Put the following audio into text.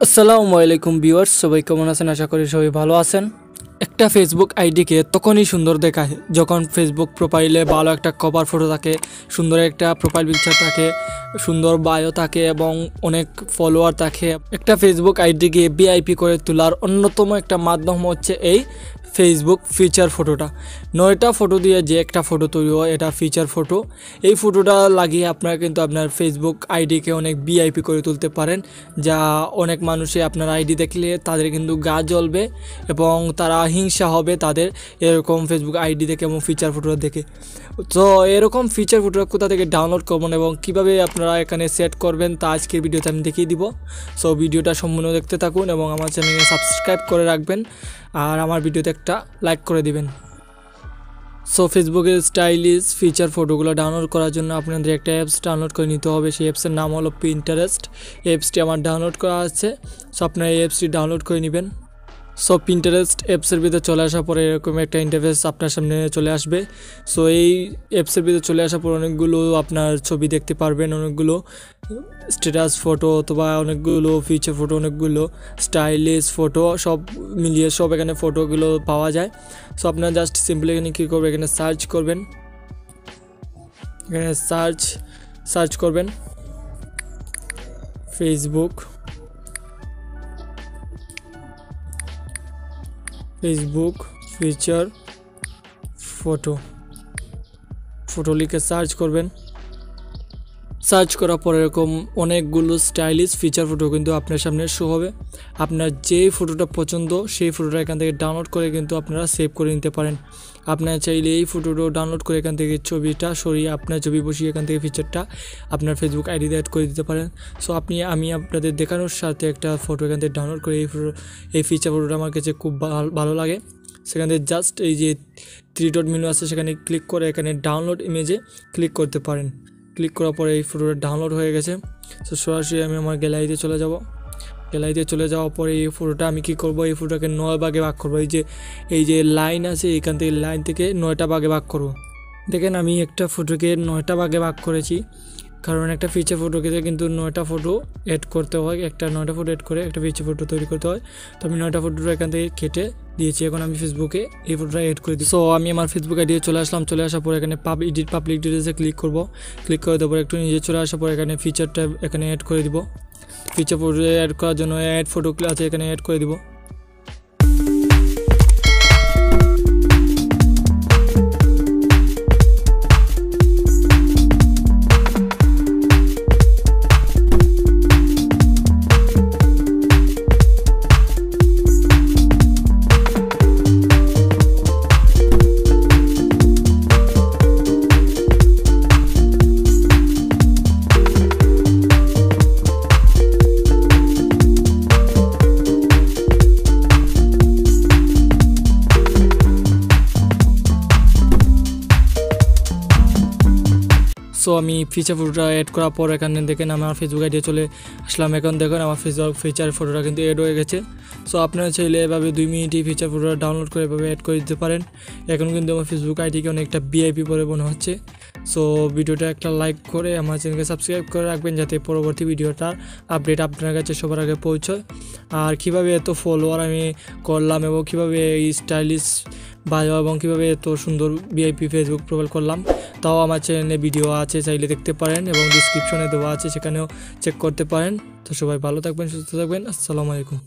আসসালামুয়ালাইকুম viewers, সবাই কেমন আছেন? আশা করি সবাই ভালো আছেন। একটা ফেসবুক আইডিকে তখনই সুন্দর দেখায় যখন ফেসবুক প্রোফাইলে ভালো একটা কভার ফটো থাকে, সুন্দর একটা প্রোফাইল পিকচার থাকে, সুন্দর বায়ো থাকে এবং অনেক ফলোয়ার থাকে। একটা ফেসবুক আইডিকে ভিআইপি করে তোলার অন্যতম একটা মাধ্যম হচ্ছে এই ফেসবুক ফিচার ফটোটা। 9টা ফটো দিয়ে যে একটা ফটো তৈরি হয়, এটা ফিচার ফটো। এই ফটোটা লাগিয়ে আপনারা কিন্তু আপনার ফেসবুক আইডিকে অনেক ভিআইপি করে তুলতে পারেন, যা অনেক মানুষই আপনার আইডি দেখলে তাদের কিন্তু গা জ্বলবে এবং তারা হিংসা হবে তাদের এরকম ফেসবুক আইডি দেখে এবং ফিচার ফটোটা দেখে। তো এরকম ফিচার ফটোটা কোথা থেকে ডাউনলোড করবেন এবং কিভাবে আপনারা এখানে সেট করবেন তা আজকের ভিডিওতে আমি দেখিয়ে দিব। সো ভিডিওটা সম্পূর্ণ দেখতে থাকুন এবং আমার চ্যানেলকে সাবস্ক্রাইব করে রাখবেন আর আমার ভিডিওতে একটা লাইক করে দিবেন। সো ফেসবুকের স্টাইলিশ ফিচার ফটোগুলো ডাউনলোড করার জন্য আপনাদের একটা অ্যাপস ডাউনলোড করে নিতে হবে। সেই অ্যাপসের নাম হলো পিন্টারেস্ট। অ্যাপসটি আমার ডাউনলোড করা আছে, সো আপনারা এই অ্যাপসটি ডাউনলোড করে নেবেন। সো পিন্টারেস্ট অ্যাপসের ভিতরে চলে আসার পরে এরকম একটা ইন্টারফেস আপনার সামনে চলে আসবে। সো এই অ্যাপসের ভিতরে চলে আসার পর অনেকগুলো আপনার ছবি দেখতে পারবেন, অনেকগুলো স্ট্যাটাস ফটো অথবা অনেকগুলো ফিচার ফটো, অনেকগুলো স্টাইলিশ ফটো, সব মিলিয়ে সব এখানে ফটোগুলো পাওয়া যায়। সো আপনারা জাস্ট সিম্পলি এখানে কী করবেন, এখানে সার্চ করবেন, এখানে সার্চ করবেন ফেসবুক ফিচার ফটো লিখে সার্চ করবেন। সার্চ করার পর এরকম অনেকগুলো স্টাইলিশ ফিচার ফটো কিন্তু আপনার সামনে শো হবে। আপনার যেই ফটোটা পছন্দ সেই ফটোটা এখান থেকে ডাউনলোড করে কিন্তু আপনারা সেভ করে নিতে পারেন। আপনারা চাইলে এই ফটোটাও ডাউনলোড করে এখান থেকে ছবিটা সরিয়ে আপনার ছবি বসিয়ে এখান থেকে ফিচারটা আপনার ফেসবুক আইডিতে অ্যাড করে দিতে পারেন। সো আমি আপনাদের দেখানোর সাথে একটা ফটো এখান থেকে ডাউনলোড করে এই ফিচার ফটোটা আমার কাছে খুব ভালো লাগে। সেখান থেকে জাস্ট এই যে 3 ডট মেনু আছে সেখানে ক্লিক করে এখানে ডাউনলোড ইমেজে ক্লিক করতে পারেন। ক্লিক করার পরে এই ফটোটা ডাউনলোড হয়ে গেছে। সো সরাসরি আমি আমার গ্যালারিতে চলে যাব। গ্যালারিতে চলে যাওয়ার পরে এই ফটোটা আমি কী করব, এই ফটোটাকে 9 ভাগে ভাগ করবো। এই যে লাইন আছে এখান থেকে লাইন থেকে 9টা ভাগে ভাগ করব। দেখেন আমি একটা ফটোকে 9টা ভাগে ভাগ করেছি, কারণ একটা ফিচার ফটোকে কিন্তু 9টা ফটো অ্যাড করতে হয়। 9টা ফটো অ্যাড করে একটা ফিচার ফটো তৈরি করতে হয়। তো আমি 9টা ফটোটা এখান থেকে কেটে দিয়েছি। এখন আমি ফেসবুকে এই ফটোটা অ্যাড করে দিই। সো আমি আমার ফেসবুক আইডিতে চলে আসলাম। চলে আসার পর এখানে পাবলিক ডিটেলসে ক্লিক করব। ক্লিক করে দেওয়ার পর একটু নিজে চলে আসার পর এখানে ফিচারটা এখানে অ্যাড করে দিব। ফিচার ফটো অ্যাড করার জন্য অ্যাড ফটো আছে, এখানে অ্যাড করে দিব। সো আমি ফিচার ফটোটা অ্যাড করার পর এখানে দেখেন আমার ফেসবুক আইডি চলে আসলাম। এখন দেখেন আমার ফেসবুক ফিচার ফটোটা কিন্তু অ্যাড হয়ে গেছে। সো আপনারা চাইলে এভাবে 2 মিনিটই ফিচার ফটোটা ডাউনলোড করে এভাবে অ্যাড করে দিতে পারেন। এখন কিন্তু আমার ফেসবুক আইডিকে অনেকটা ভিআইপি পরে মনে হচ্ছে। সো ভিডিওটা একটা লাইক করে আমার চ্যানেলকে সাবস্ক্রাইব করে রাখবেন যাতে পরবর্তী ভিডিওটার আপডেট আপনার কাছে সবার আগে পৌঁছয়। আর কীভাবে এত ফলোয়ার আমি করলাম এবং কীভাবে এই স্টাইলিশ বায়ো এবং কীভাবে এত সুন্দর ভিআইপি ফেসবুক প্রোফাইল করলাম তাও আমার চ্যানেলে ভিডিও আছে, চাইলে দেখতে পারেন এবং ডিসক্রিপশনে দেওয়া আছে, সেখানেও চেক করতে পারেন। তো সবাই ভালো থাকবেন, সুস্থ থাকবেন। আসসালামু আলাইকুম।